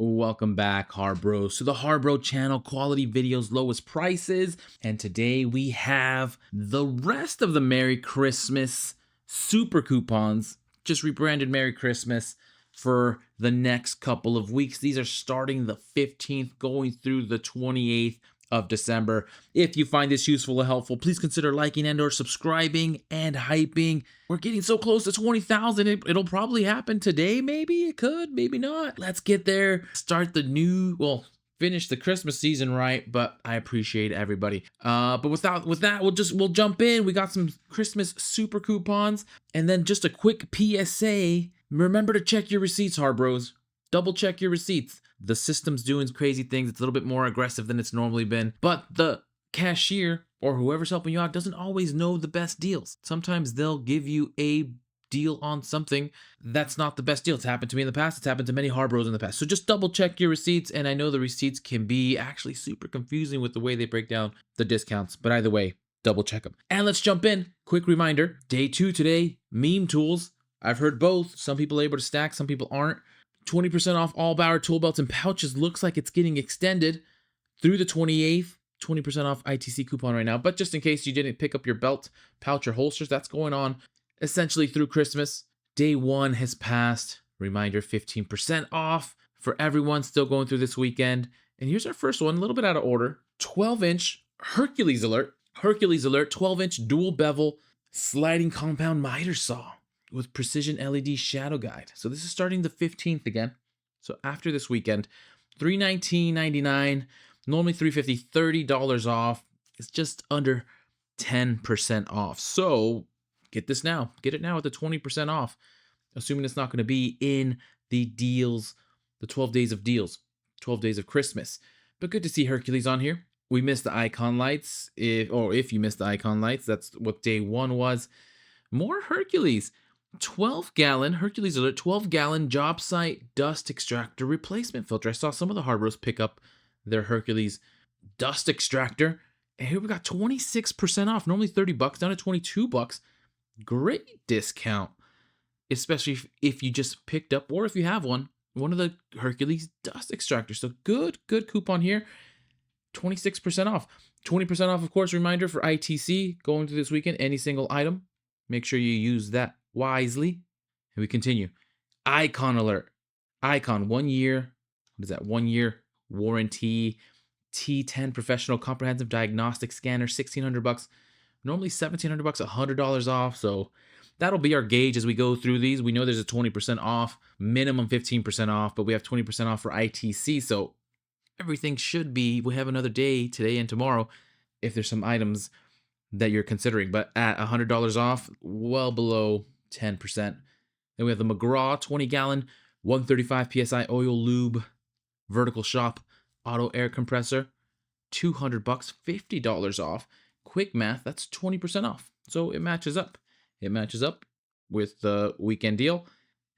Welcome back, Harbros, to the Harbro channel, quality videos, lowest prices. And today we have the rest of the Merry Christmas super coupons, just rebranded Merry Christmas for the next couple of weeks. These are starting the 15th, going through the 28th of December. If you find this useful or helpful, please consider liking and or subscribing and hyping. We're getting so close to 20,000. It'll probably happen today. Maybe it could, maybe not. Let's get there. Start the finish the Christmas season right, but I appreciate everybody. But with that, we'll jump in. We got some Christmas super coupons, and then just a quick PSA. Remember to check your receipts, Harbros. Double check your receipts. The system's doing crazy things. It's a little bit more aggressive than it's normally been, but the cashier or whoever's helping you out doesn't always know the best deals. Sometimes they'll give you a deal on something that's not the best deal. It's happened to me in the past. It's happened to many Harbros in the past. So just double check your receipts. And I know the receipts can be actually super confusing with the way they break down the discounts, but either way, double check them. And let's jump in. Quick reminder, day 2 today, meme tools. I've heard both. Some people are able to stack, some people aren't. 20% off all Bauer tool belts and pouches. Looks like it's getting extended through the 28th. 20% off ITC coupon right now. But just in case you didn't pick up your belt, pouch, or holsters, that's going on essentially through Christmas. Day 1 has passed. Reminder, 15% off for everyone still going through this weekend. And here's our first one, a little bit out of order. 12-inch Hercules alert. Hercules alert, 12-inch dual bevel sliding compound miter saw with precision LED shadow guide. So this is starting the 15th again. So after this weekend, $319.99, normally $350, $30 off. It's just under 10% off. So get this now. Get it now at the 20% off, assuming it's not going to be in the deals, the 12 days of deals, 12 days of Christmas. But good to see Hercules on here. We missed the icon lights. If you missed the icon lights, that's what day 1 was. More Hercules. 12-gallon Hercules alert, 12-gallon job site dust extractor replacement filter. I saw some of the Harbros pick up their Hercules dust extractor, and here we got 26% off. Normally $30, down to $22. Great discount, especially if you just picked up, or if you have one of the Hercules dust extractors. So good coupon here. 26% off. 20% off, of course. Reminder for ITC going through this weekend. Any single item, make sure you use that wisely. And we continue. Icon alert. Icon 1 year. What is that? 1 year warranty. T10 professional comprehensive diagnostic scanner. $1,600. Normally $1,700. $100 off. So that'll be our gauge as we go through these. We know there's a 20% off, minimum 15% off, but we have 20% off for ITC. So everything should be. We have another day today and tomorrow if there's some items that you're considering, but at $100 off, well below 10%. Then we have the McGraw 20-gallon, 135 PSI oil lube, vertical shop, auto air compressor, $200, $50 off. Quick math, that's 20% off. So it matches up. It matches up with the weekend deal,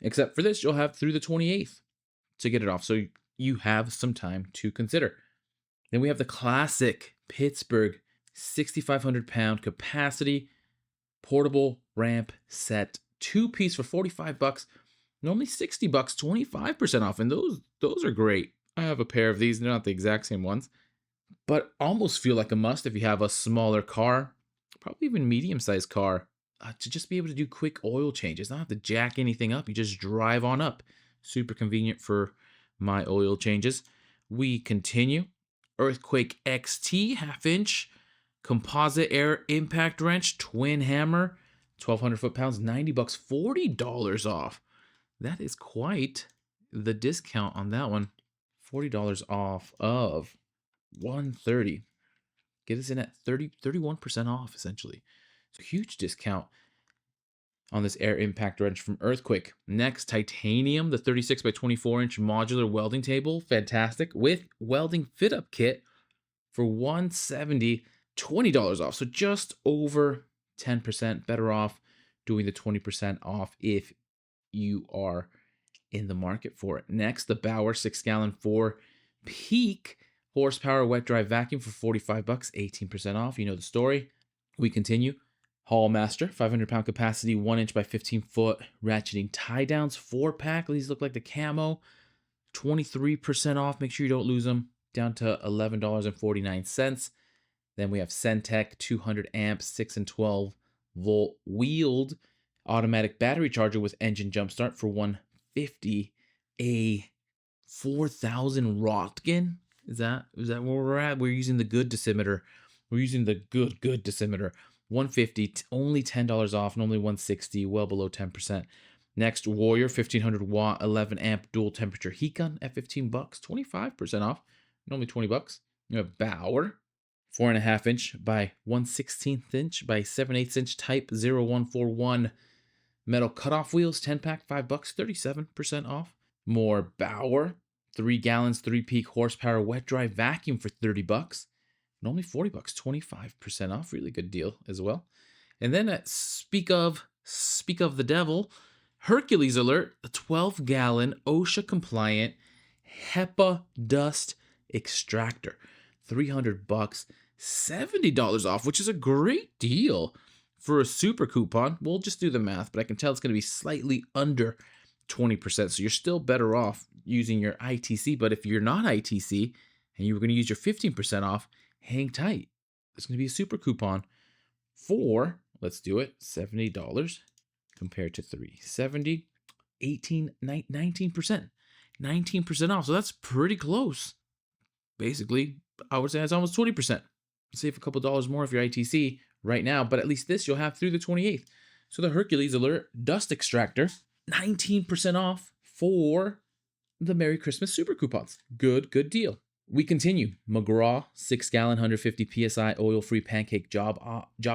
except for this, you'll have through the 28th to get it off. So you have some time to consider. Then we have the classic Pittsburgh 6,500 pound capacity portable ramp set, 2-piece for $45. Normally $60, 25% off, and those are great. I have a pair of these. They're not the exact same ones, but almost feel like a must if you have a smaller car, probably even medium-sized car, to just be able to do quick oil changes. Not have to jack anything up. You just drive on up. Super convenient for my oil changes. We continue. Earthquake XT 1/2-inch composite air impact wrench, twin hammer, 1,200 foot-pounds, $90, $40 off. That is quite the discount on that one. $40 off of $130. Get us in at 31% off, essentially. So huge discount on this air impact wrench from Earthquake. Next, titanium, the 36 by 24-inch modular welding table. Fantastic. With welding fit-up kit for $170. $20 off, so just over 10% better off doing the 20% off if you are in the market for it. Next, the Bauer 6-gallon 4-peak horsepower wet dry vacuum for $45, 18% off. You know the story. We continue. Hallmaster 500-pound capacity 1-inch by 15-foot ratcheting tie downs 4-pack. These look like the camo. 23% off. Make sure you don't lose them. Down to $11.49. Then we have Centec 200 amp 6 and 12 volt wheeled automatic battery charger with engine jumpstart for 150. A 4,000 Röntgen. Is that where we're at? We're using the good decimeter. We're using the good decimeter. 150, only $10 off, normally 160, well below 10%. Next, Warrior 1500 watt 11 amp dual temperature heat gun at $15, 25% off, normally $20. You have Bauer 4.5 inch by 1/16 inch by 7/8 inch type 0141 metal cutoff wheels, 10 pack, $5, 37% off. More Bauer 3 gallons 3 peak horsepower wet dry vacuum for $30, normally $40, 25% off. Really good deal as well. And then speak of the devil, Hercules alert, a 12-gallon OSHA compliant HEPA dust extractor, $300, $70 off, which is a great deal for a super coupon. We'll just do the math, but I can tell it's going to be slightly under 20%. So you're still better off using your ITC. But if you're not ITC and you were going to use your 15% off, hang tight. It's going to be a super coupon for, let's do it, $70 compared to $370, 19%. 19% off. So that's pretty close. Basically, I would say it's almost 20%. Save a couple dollars more if you're ITC right now, but at least this you'll have through the 28th. So the Hercules Alert Dust Extractor, 19% off for the Merry Christmas Super Coupons. Good deal. We continue. McGraw 6-gallon 150 psi oil-free pancake job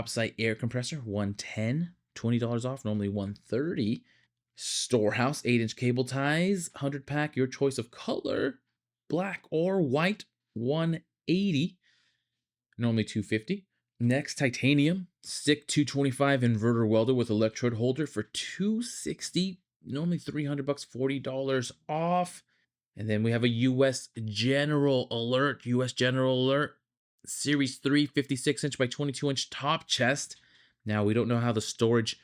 site air compressor, $110, $20 off, normally $130. Storehouse 8-inch cable ties, 100 pack, your choice of color, black or white, $180, normally $250. Next, titanium stick 225 inverter welder with electrode holder for $260, normally $300, $40 off. And then we have a US General Alert, Series 3 56-inch by 22-inch top chest. Now, we don't know how the storage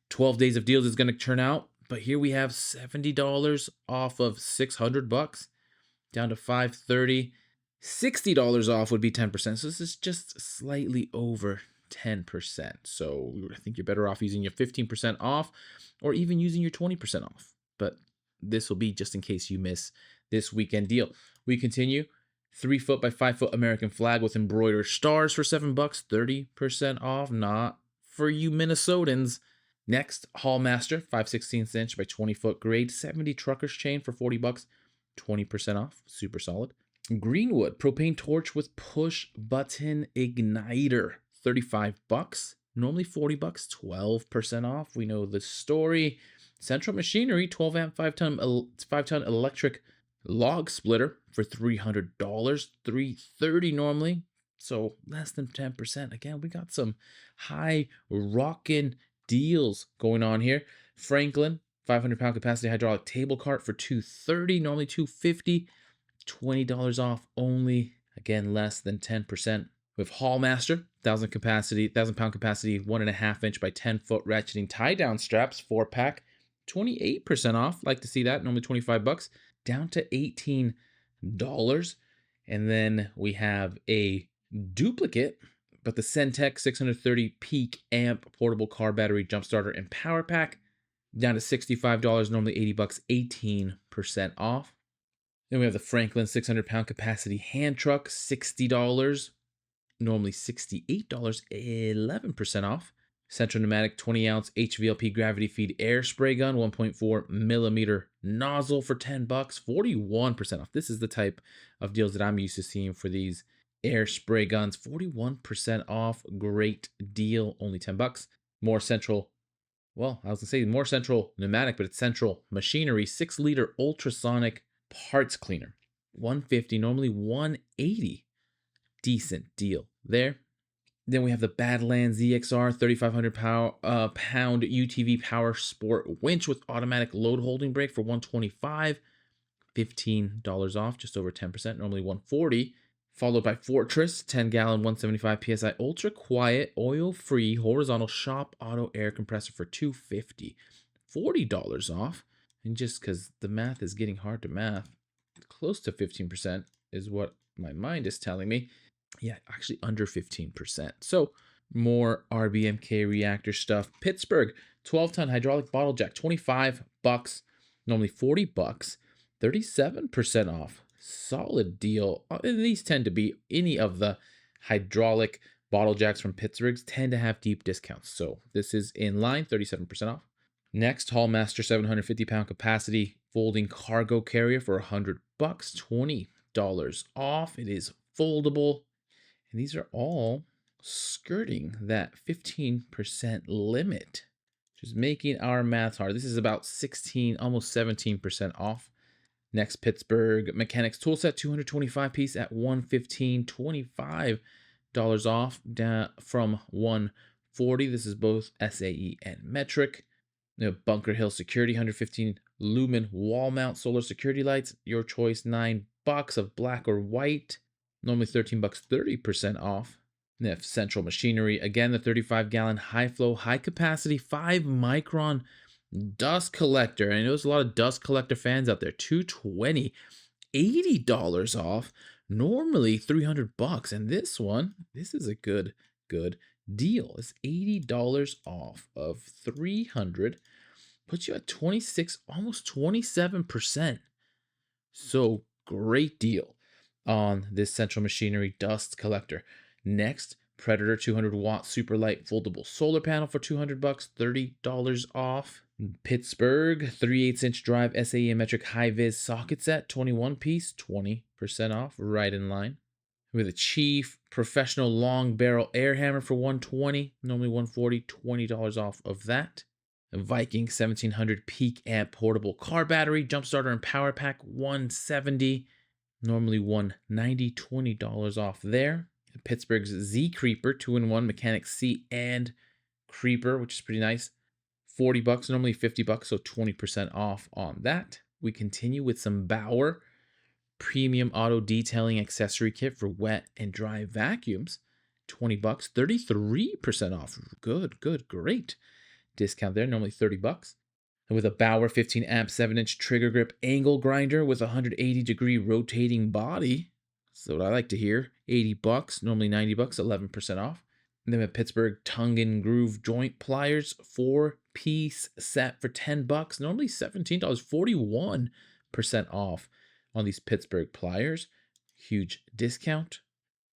12 days of deals is going to turn out, but here we have $70 off of $600, down to $530. $60 off would be 10%. So this is just slightly over 10%. So I think you're better off using your 15% off or even using your 20% off. But this will be just in case you miss this weekend deal. We continue. 3 foot by 5 foot American flag with embroidered stars for $7, 30% off. Not for you Minnesotans. Next, Hallmaster 5/16 inch by 20 foot grade 70 truckers chain for $40, 20% off. Super solid. Greenwood propane torch with push button igniter, $35, normally $40, 12% off. We know the story. Central Machinery 12 amp 5-ton electric log splitter for $300, $330 normally, so less than 10%. Again, we got some high rockin' deals going on here. Franklin 500-pound capacity hydraulic table cart for $230, normally $250. $20 off only, again less than 10%. We have Hallmaster 1,000-pound capacity 1.5 inch by 10 foot ratcheting tie down straps 4-pack, 28% off. Like to see that, normally $25, down to $18. And then we have a duplicate, but the Centec 630 peak amp portable car battery jump starter and power pack, down to $65, normally $80, 18% off. Then we have the Franklin 600-pound capacity hand truck, $60, normally $68, 11% off. Central Pneumatic 20-ounce HVLP gravity feed air spray gun, 1.4 millimeter nozzle for $10, 41% off. This is the type of deals that I'm used to seeing for these air spray guns, 41% off. Great deal, only $10. More Central Pneumatic, but it's Central Machinery 6-liter ultrasonic parts cleaner, $150, normally $180. Decent deal there. Then we have the Badlands ZXR 3,500 pound UTV power sport winch with automatic load holding brake for $125, $15 off, just over 10%, normally $140. Followed by Fortress 10-gallon 175 psi ultra quiet oil free horizontal shop auto air compressor for $250, $40 off. And just because the math is getting hard to math, close to 15% is what my mind is telling me. Yeah, actually under 15%. So more RBMK reactor stuff. Pittsburgh 12-ton hydraulic bottle jack, $25, normally $40, 37% off. Solid deal. And these tend to be any of the hydraulic bottle jacks from Pittsburgh's tend to have deep discounts. So this is in line, 37% off. Next, Hallmaster 750-pound capacity folding cargo carrier for $100, $20 off. It is foldable. And these are all skirting that 15% limit, which is making our math hard. This is about 16, almost 17% off. Next, Pittsburgh Mechanics tool set, 225 piece at $115, $25 off down from $140. This is both SAE and metric. Bunker Hill Security 115 lumen wall mount solar security lights. Your choice, $9 of black or white. Normally $13, 30% off. NIF Central Machinery, again, the 35-gallon high flow, high capacity, 5-micron dust collector. I know there's a lot of dust collector fans out there. $220, $80 off. Normally $300, and this is a good deal. It's $80 off of $300, puts you at 26, almost 27%. So great deal on this Central Machinery dust collector. Next, Predator 200-watt super light foldable solar panel for $200, $30 off. Pittsburgh 3/8-inch drive SAE metric high vis socket set, 21 piece, 20% off, right in line. With a Chief professional long barrel air hammer for $120, normally $140, $20 off of that. A Viking 1700 peak amp portable car battery, jump starter and power pack, $170, normally $190, $20 off there. Pittsburgh's Z Creeper 2-in-1 mechanic seat and creeper, which is pretty nice, $40, normally $50, so 20% off on that. We continue with some Bauer premium auto detailing accessory kit for wet and dry vacuums, $20, 33% off. Good, great discount there, normally $30. And with a Bauer 15 amp 7-inch trigger grip angle grinder with a 180-degree rotating body. That's what I like to hear. $80, normally $90, 11% off. And then we have Pittsburgh tongue and groove joint pliers, 4-piece set for $10, normally $17, 41% off on these Pittsburgh pliers. Huge discount.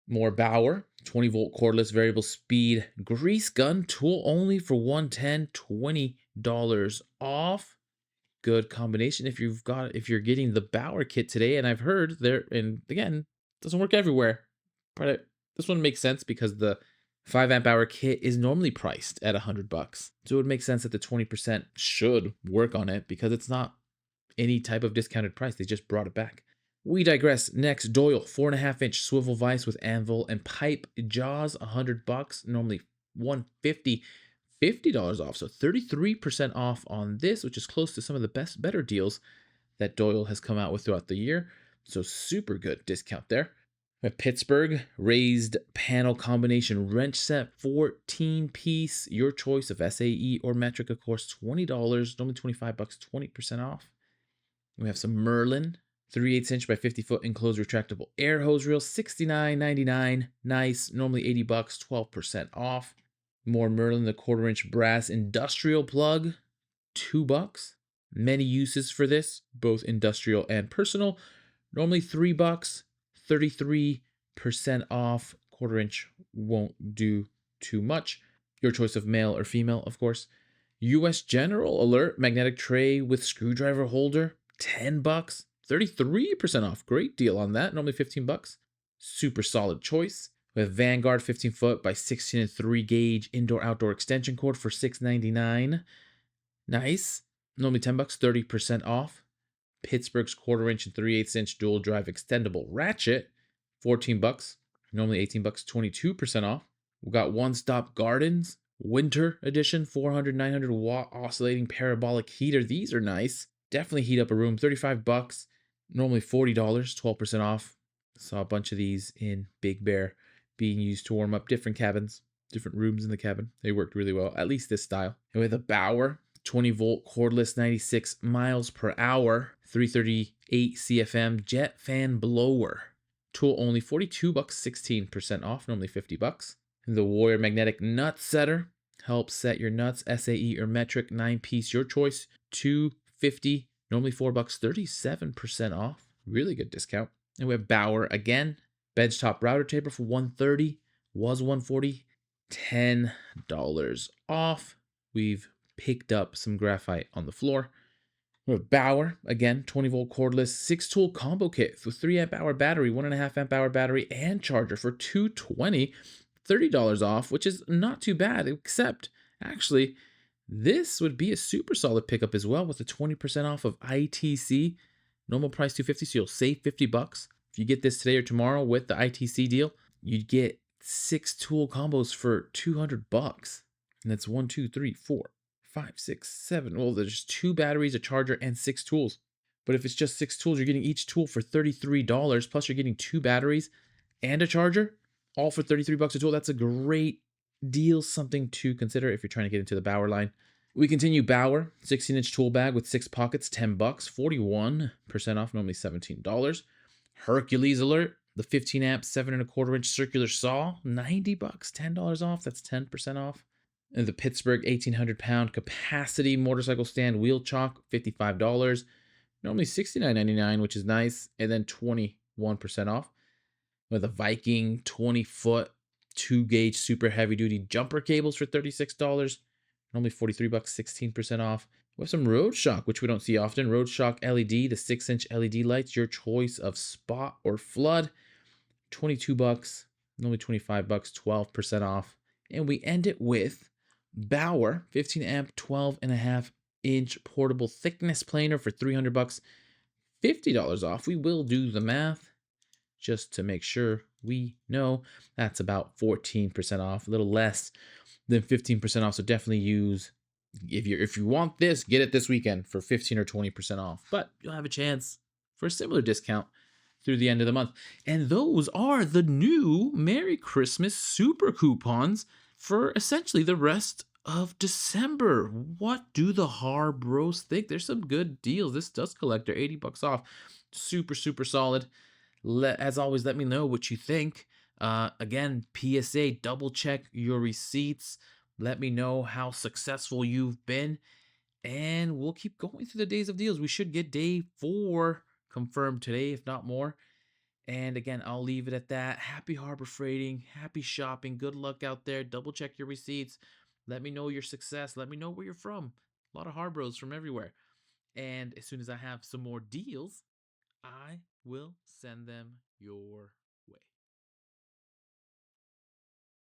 More Bauer 20-volt cordless variable speed grease gun tool only for $110, $20 off. Good combination if you're getting the Bauer kit today. And I've heard there, and again, doesn't work everywhere, but this one makes sense because the 5-amp hour kit is normally priced at $100. So it would make sense that the 20% should work on it because it's not any type of discounted price. They just brought it back. We digress. Next, Doyle 4.5-inch swivel vise with anvil and pipe jaws, $100, normally $150, $50 off. So 33% off on this, which is close to some of the better deals that Doyle has come out with throughout the year. So super good discount there. At Pittsburgh, raised panel combination wrench set, 14-piece, your choice of SAE or metric, of course, $20, normally $25, 20% off. We have some Merlin 3/8-inch by 50-foot enclosed retractable air hose reel, $69.99, nice, normally $80, 12% off. More Merlin, the 1/4-inch brass industrial plug, $2. Many uses for this, both industrial and personal, normally $3, 33% off. 1/4-inch won't do too much. Your choice of male or female, of course. US General Alert magnetic tray with screwdriver holder, $10, 33% off. Great deal on that. Normally $15. Super solid choice. We have Vanguard 15-foot by 16 and 3 gauge indoor-outdoor extension cord for $6.99. Nice. Normally $10, 30% off. Pittsburgh's 1/4-inch and 3/8-inch dual drive extendable ratchet, $14, normally $18, 22% off. We got One Stop Gardens Winter Edition 400 900 watt oscillating parabolic heater. These are nice. Definitely heat up a room. $35, normally $40, 12% off. Saw a bunch of these in Big Bear being used to warm up different cabins, different rooms in the cabin. They worked really well, at least this style. And with a Bauer 20-volt cordless 96 miles per hour, 330 8 CFM jet fan blower. Tool only 42 bucks, 16% off, normally 50 bucks. The Warrior magnetic nut setter helps set your nuts, SAE or metric, 9-piece, your choice, 250, normally 4 bucks, 37% off. Really good discount. And we have Bauer again, benchtop router taper for 130, was 140, $10 off. We've picked up some graphite on the floor. We have Bauer, again, 20-volt cordless, 6-tool combo kit with 3 amp hour battery, 1.5 amp hour battery, and charger for $220, $30 off, which is not too bad, except, actually, this would be a super solid pickup as well with a 20% off of ITC. Normal price $250, so you'll save 50 bucks. If you get this today or tomorrow with the ITC deal, you'd get 6 tool combos for 200 bucks. And that's 1, 2, 3, 4, 5, 6, 7. Well, there's 2 batteries, a charger, and 6 tools. But if it's just 6 tools, you're getting each tool for $33, plus you're getting 2 batteries and a charger, all for 33 bucks a tool. That's a great deal, something to consider if you're trying to get into the Bauer line. We continue Bauer, 16-inch tool bag with 6 pockets, 10 bucks, 41% off, normally $17. Hercules alert, the 15 amp, 7.25-inch circular saw, 90 bucks, $10 off, that's 10% off. And the Pittsburgh 1,800-pound capacity motorcycle stand wheel chock, $55, normally $69.99, which is nice, and then 21% off. With a Viking 20-foot 2-gauge super heavy-duty jumper cables for $36, normally 43 bucks, 16% off. We have some Road Shock, which we don't see often. Road Shock LED, the 6-inch LED lights, your choice of spot or flood, 22 bucks, normally 25 bucks, 12% off. And we end it with Bauer 15 amp 12.5-inch portable thickness planer for 300 bucks, $50 off. We will do the math just to make sure we know. That's about 14% off, a little less than 15% off. So definitely use, if you want this, get it this weekend for 15 or 20% off. But you'll have a chance for a similar discount through the end of the month. And those are the new Merry Christmas super coupons for essentially the rest of December. What do the Harbros think? There's some good deals. This dust collector, 80 bucks off. Super, super solid. As always, let me know what you think. Again, PSA, double check your receipts. Let me know how successful you've been. And we'll keep going through the days of deals. We should get day 4 confirmed today, if not more. And again, I'll leave it at that. Happy Harbor Freighting. Happy shopping. Good luck out there. Double check your receipts. Let me know your success. Let me know where you're from. A lot of Harbros from everywhere. And as soon as I have some more deals, I will send them your